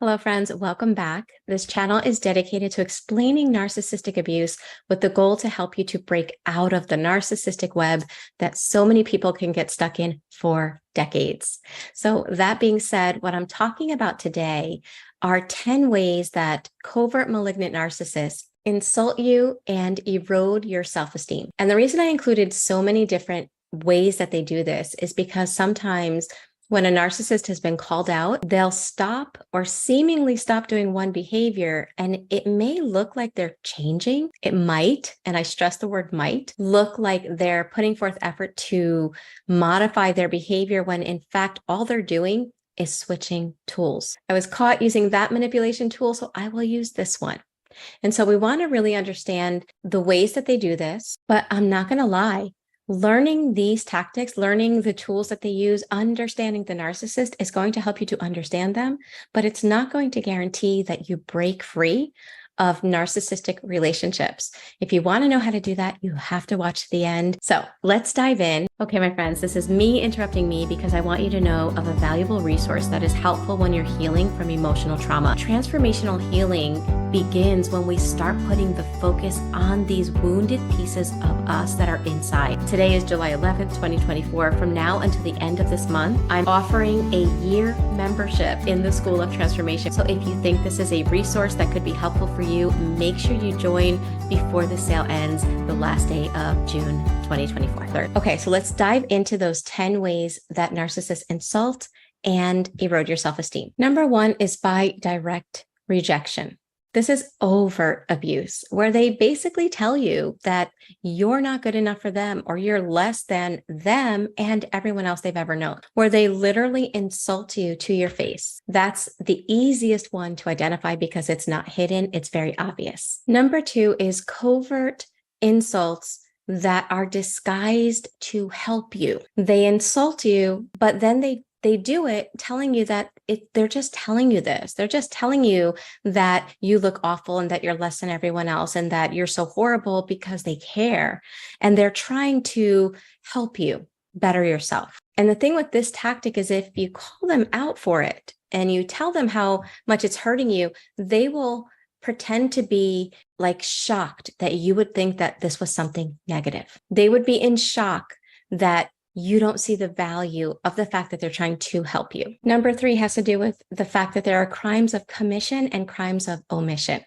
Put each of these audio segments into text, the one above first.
Hello, friends. Welcome back. This channel is dedicated to explaining narcissistic abuse with the goal to help you to break out of the narcissistic web that so many people can get stuck in for decades. So that being said, what I'm talking about today are 10 ways that covert malignant narcissists insult you and erode your self-esteem. And the reason I included so many different ways that they do this is because sometimes when a narcissist has been called out, they'll stop or seemingly stop doing one behavior, and it may look like they're changing. It might, and I stress the word might, look like they're putting forth effort to modify their behavior when in fact, all they're doing is switching tools. I was caught using that manipulation tool, so I will use this one. And so we want to really understand the ways that they do this, but I'm not going to lie. Learning these tactics, learning the tools that they use, understanding the narcissist is going to help you to understand them, but it's not going to guarantee that you break free of narcissistic relationships. If you want to know how to do that, you have to watch the end. So let's dive in. Okay, my friends, this is me interrupting me because I want you to know of a valuable resource that is helpful when you're healing from emotional trauma. Transformational healing begins when we start putting the focus on these wounded pieces of us that are inside. Today is July 11th, 2024. From now until the end of this month, I'm offering a year membership in the School of Transformation. So if you think this is a resource that could be helpful for you, make sure you join before the sale ends, the last day of June 2024. Okay, so let's dive into those 10 ways that narcissists insult and erode your self-esteem. Number one is by direct rejection. This is overt abuse, where they basically tell you that you're not good enough for them or you're less than them and everyone else they've ever known, where they literally insult you to your face. That's the easiest one to identify because it's not hidden. It's very obvious. Number two is covert insults that are disguised to help you. They insult you, but then they do it telling you that they're just telling you this. They're just telling you that you look awful and that you're less than everyone else and that you're so horrible because they care. And they're trying to help you better yourself. And the thing with this tactic is if you call them out for it and you tell them how much it's hurting you, they will pretend to be like shocked that you would think that this was something negative. They would be in shock that you don't see the value of the fact that they're trying to help you. Number three has to do with the fact that there are crimes of commission and crimes of omission.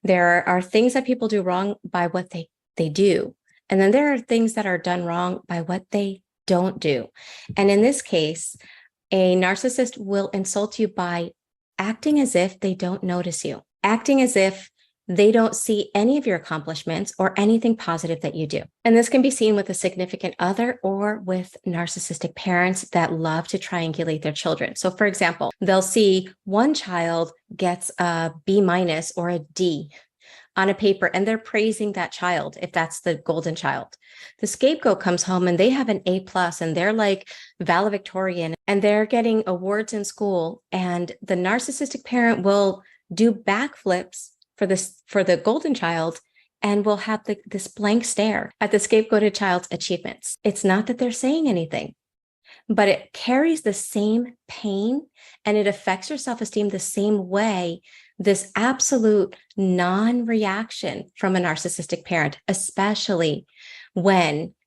There are things that people do wrong by what they do. And then there are things that are done wrong by what they don't do. And in this case, a narcissist will insult you by acting as if they don't notice you, acting as if they don't see any of your accomplishments or anything positive that you do. And this can be seen with a significant other or with narcissistic parents that love to triangulate their children. So for example, they'll see one child gets a B- or a D on a paper, and they're praising that child if that's the golden child. The scapegoat comes home and they have an A+ and they're like valedictorian and they're getting awards in school, and the narcissistic parent will do backflips for the golden child and will have this blank stare at the scapegoated child's achievements. It's not that they're saying anything, but it carries the same pain and it affects your self-esteem the same way. This absolute non-reaction from a narcissistic parent, especially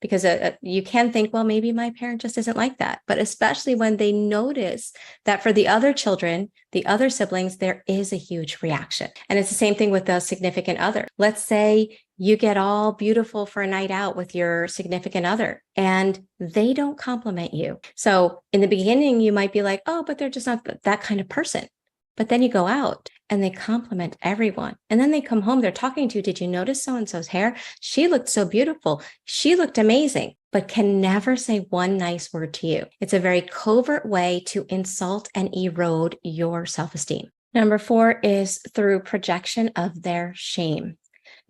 because you can think, well, maybe my parent just isn't like that. But especially when they notice that for the other children, the other siblings, there is a huge reaction. And it's the same thing with the significant other. Let's say you get all beautiful for a night out with your significant other and they don't compliment you. So in the beginning, you might be like, oh, but they're just not that kind of person. But then you go out and they compliment everyone. And then they come home, they're talking to you. Did you notice so-and-so's hair? She looked so beautiful. She looked amazing, but can never say one nice word to you. It's a very covert way to insult and erode your self-esteem. Number four is through projection of their shame.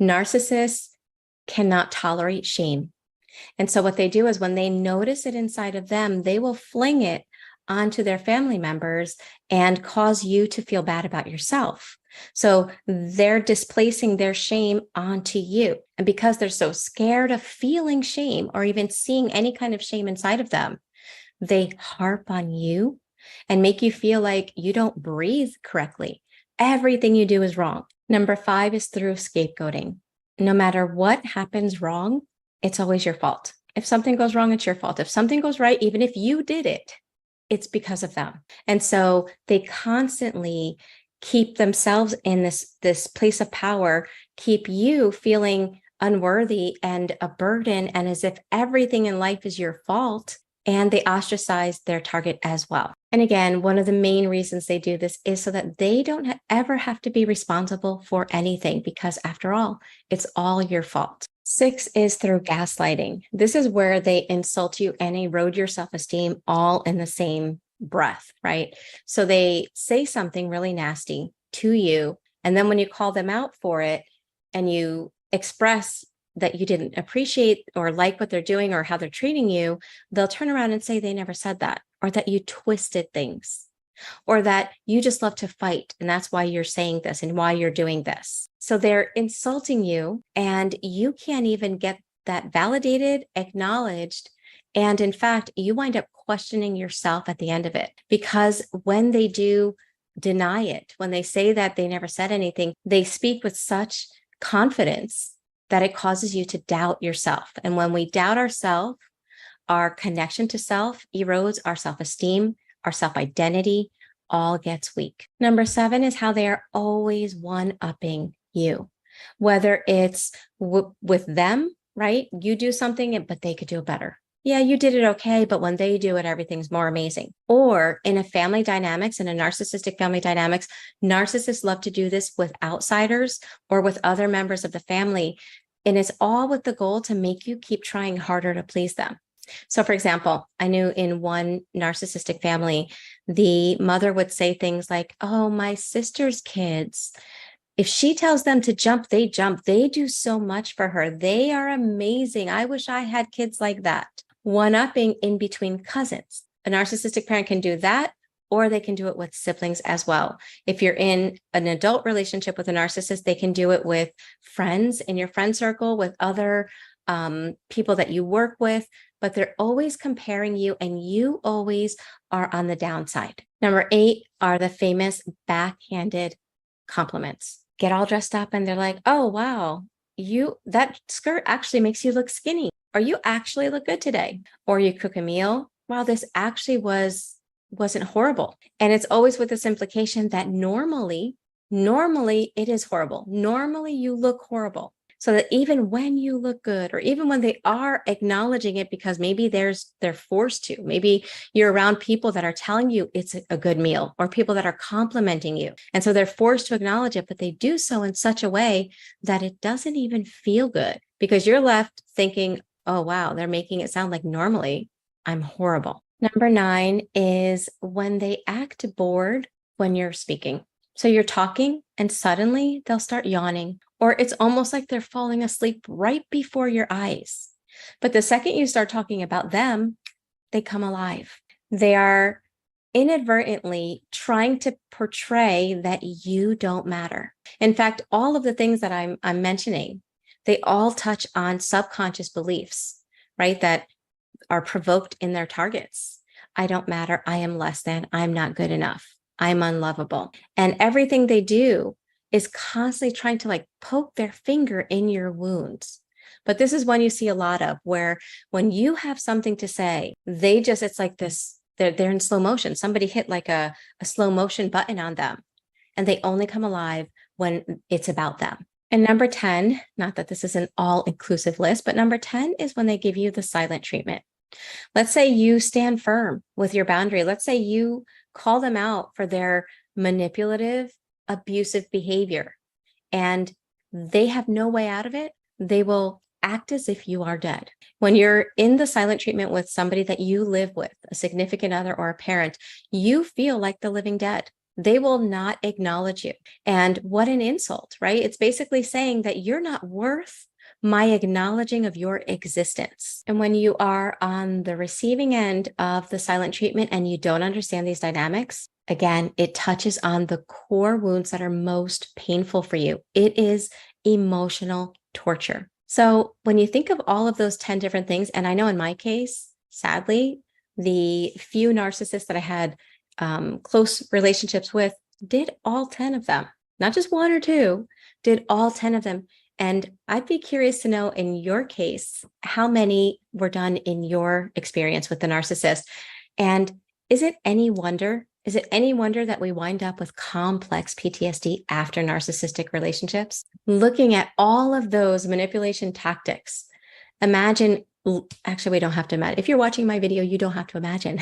Narcissists cannot tolerate shame. And so what they do is when they notice it inside of them, they will fling it onto their family members and cause you to feel bad about yourself. So they're displacing their shame onto you. And because they're so scared of feeling shame or even seeing any kind of shame inside of them, they harp on you and make you feel like you don't breathe correctly. Everything you do is wrong. Number 5 is through scapegoating. No matter what happens wrong, it's always your fault. If something goes wrong, it's your fault. If something goes right, even if you did it, it's because of them. And so they constantly keep themselves in this place of power, keep you feeling unworthy and a burden, and as if everything in life is your fault. And they ostracize their target as well. And again, one of the main reasons they do this is so that they don't ever have to be responsible for anything, because after all, it's all your fault. 6 is through gaslighting. This is where they insult you and erode your self-esteem all in the same breath, right? So they say something really nasty to you, and then when you call them out for it and you express that you didn't appreciate or like what they're doing or how they're treating you, they'll turn around and say they never said that, or that you twisted things, or that you just love to fight and that's why you're saying this and why you're doing this. So they're insulting you and you can't even get that validated, acknowledged. And in fact, you wind up questioning yourself at the end of it, because when they do deny it, when they say that they never said anything, they speak with such confidence that it causes you to doubt yourself. And when we doubt ourselves, our connection to self erodes, our self-esteem, our self-identity all gets weak. Number 7 is how they are always one-upping you, whether it's with them, right? You do something, but they could do it better. Yeah, you did it okay, but when they do it, everything's more amazing. Or in a family dynamics, in a narcissistic family dynamics, narcissists love to do this with outsiders or with other members of the family. And it's all with the goal to make you keep trying harder to please them. So for example, I knew in one narcissistic family, the mother would say things like, oh, my sister's kids, if she tells them to jump, they jump. They do so much for her. They are amazing. I wish I had kids like that. One-upping in between cousins. A narcissistic parent can do that, or they can do it with siblings as well. If you're in an adult relationship with a narcissist, they can do it with friends in your friend circle, with other people that you work with, but they're always comparing you and you always are on the downside. Number 8 are the famous backhanded compliments. Get all dressed up and they're like, oh, wow, that skirt actually makes you look skinny, or you actually look good today. Or you cook a meal. Wow, this actually wasn't horrible. And it's always with this implication that normally it is horrible. Normally you look horrible. So that even when you look good, or even when they are acknowledging it, because maybe they're forced to, maybe you're around people that are telling you it's a good meal, or people that are complimenting you. And so they're forced to acknowledge it, but they do so in such a way that it doesn't even feel good, because you're left thinking, oh, wow, they're making it sound like normally I'm horrible. Number 9 is when they act bored when you're speaking. So you're talking and suddenly they'll start yawning, or it's almost like they're falling asleep right before your eyes. But the second you start talking about them, they come alive. They are inadvertently trying to portray that you don't matter. In fact, all of the things that I'm mentioning, they all touch on subconscious beliefs, right? That are provoked in their targets. I don't matter. I am less than. I'm not good enough. I'm unlovable. And everything they do is constantly trying to like poke their finger in your wounds. But this is one you see a lot of, where when you have something to say, it's like this, they're in slow motion. Somebody hit like a slow motion button on them, and they only come alive when it's about them. And number 10, not that this is an all-inclusive list, but number 10 is when they give you the silent treatment. Let's say you stand firm with your boundary. Let's say you call them out for their manipulative, abusive behavior, and they have no way out of it. They will act as if you are dead. When you're in the silent treatment with somebody that you live with, a significant other or a parent, you feel like the living dead. They will not acknowledge you. And what an insult, right? It's basically saying that you're not worth my acknowledging of your existence. And when you are on the receiving end of the silent treatment and you don't understand these dynamics, again, it touches on the core wounds that are most painful for you. It is emotional torture. So when you think of all of those 10 different things, and I know in my case, sadly, the few narcissists that I had close relationships with did all 10 of them, not just one or two, did all 10 of them. And I'd be curious to know, in your case, how many were done in your experience with the narcissist? And is it any wonder that we wind up with complex PTSD after narcissistic relationships? Looking at all of those manipulation tactics, imagine, actually, we don't have to imagine. If you're watching my video, you don't have to imagine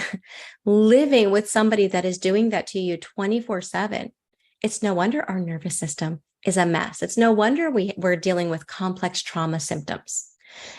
living with somebody that is doing that to you 24/7. It's no wonder our nervous system is a mess. It's no wonder we're dealing with complex trauma symptoms.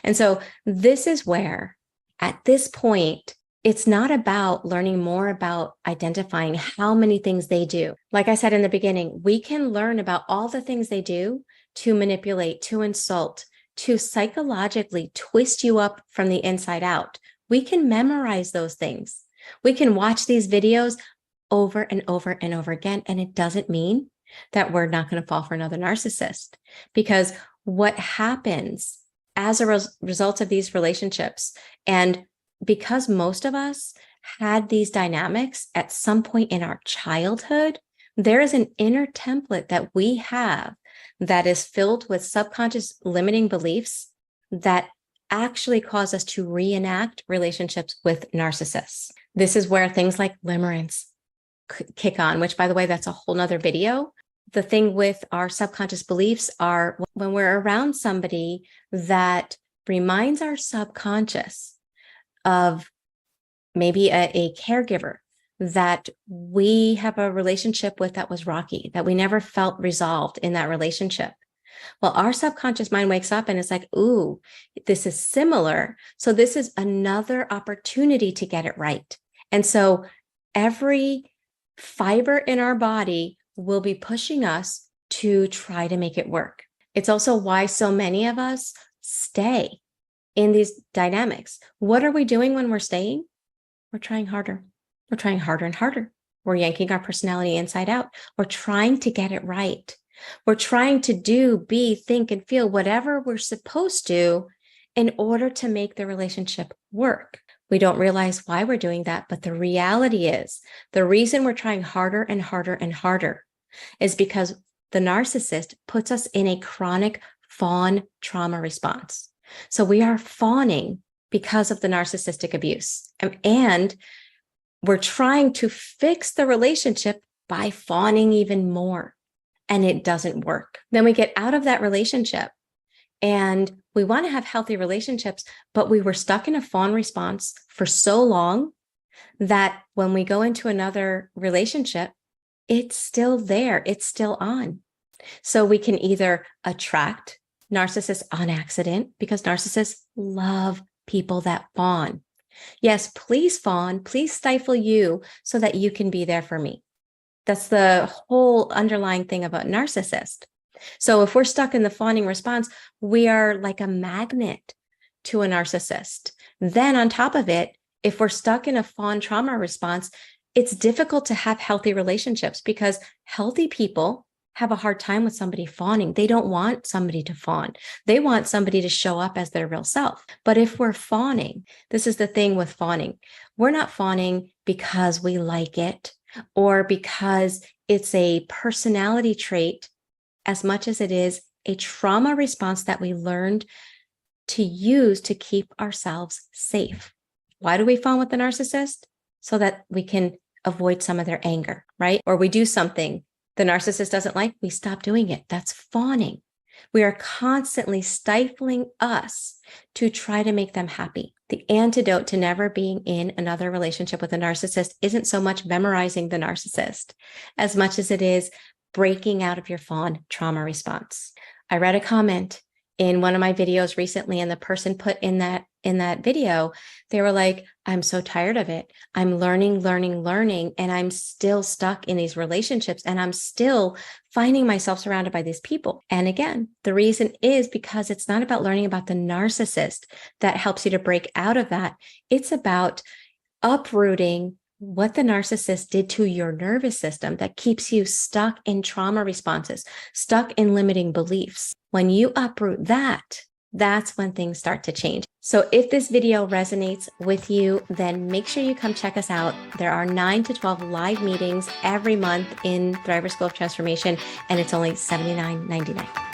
And so this is where, at this point, it's not about learning more about identifying how many things they do. Like I said in the beginning, we can learn about all the things they do to manipulate, to insult, to psychologically twist you up from the inside out. We can memorize those things. We can watch these videos over and over and over again. And it doesn't mean that we're not going to fall for another narcissist, because what happens as a result of these relationships, and because most of us had these dynamics at some point in our childhood, there is an inner template that we have that is filled with subconscious limiting beliefs that actually cause us to reenact relationships with narcissists. This is where things like limerence kick on, which, by the way, that's a whole nother video. The thing with our subconscious beliefs are when we're around somebody that reminds our subconscious of maybe a caregiver that we have a relationship with that was rocky, that we never felt resolved in that relationship. Well, our subconscious mind wakes up and it's like, ooh, this is similar. So this is another opportunity to get it right. And so every fiber in our body will be pushing us to try to make it work. It's also why so many of us stay in these dynamics. What are we doing when we're staying? We're trying harder. We're trying harder and harder. We're yanking our personality inside out. We're trying to get it right. We're trying to do, be, think, and feel whatever we're supposed to in order to make the relationship work. We don't realize why we're doing that, but the reality is the reason we're trying harder and harder and harder is because the narcissist puts us in a chronic fawn trauma response. So we are fawning because of the narcissistic abuse. And we're trying to fix the relationship by fawning even more. And it doesn't work. Then we get out of that relationship and we want to have healthy relationships, but we were stuck in a fawn response for so long that when we go into another relationship, it's still there. It's still on. So we can either attract narcissists on accident, because narcissists love people that fawn. Yes, please fawn, please stifle you so that you can be there for me. That's the whole underlying thing about narcissist. So if we're stuck in the fawning response, we are like a magnet to a narcissist. Then on top of it, if we're stuck in a fawn trauma response, it's difficult to have healthy relationships because healthy people have a hard time with somebody fawning. They don't want somebody to fawn. They want somebody to show up as their real self. But if we're fawning, this is the thing with fawning. We're not fawning because we like it or because it's a personality trait as much as it is a trauma response that we learned to use to keep ourselves safe. Why do we fawn with the narcissist? So that we can avoid some of their anger, right? Or we do something the narcissist doesn't like, we stop doing it. That's fawning. We are constantly stifling us to try to make them happy. The antidote to never being in another relationship with a narcissist isn't so much memorizing the narcissist as much as it is breaking out of your fawn trauma response. I read a comment in one of my videos recently, and the person put in that video, they were like, I'm so tired of it. I'm learning, and I'm still stuck in these relationships, and I'm still finding myself surrounded by these people. And again, the reason is because it's not about learning about the narcissist that helps you to break out of that. It's about uprooting what the narcissist did to your nervous system that keeps you stuck in trauma responses, stuck in limiting beliefs. When you uproot that, that's when things start to change. So if this video resonates with you, then make sure you come check us out. There are 9 to 12 live meetings every month in Thriver School of Transformation, and it's only $79.99.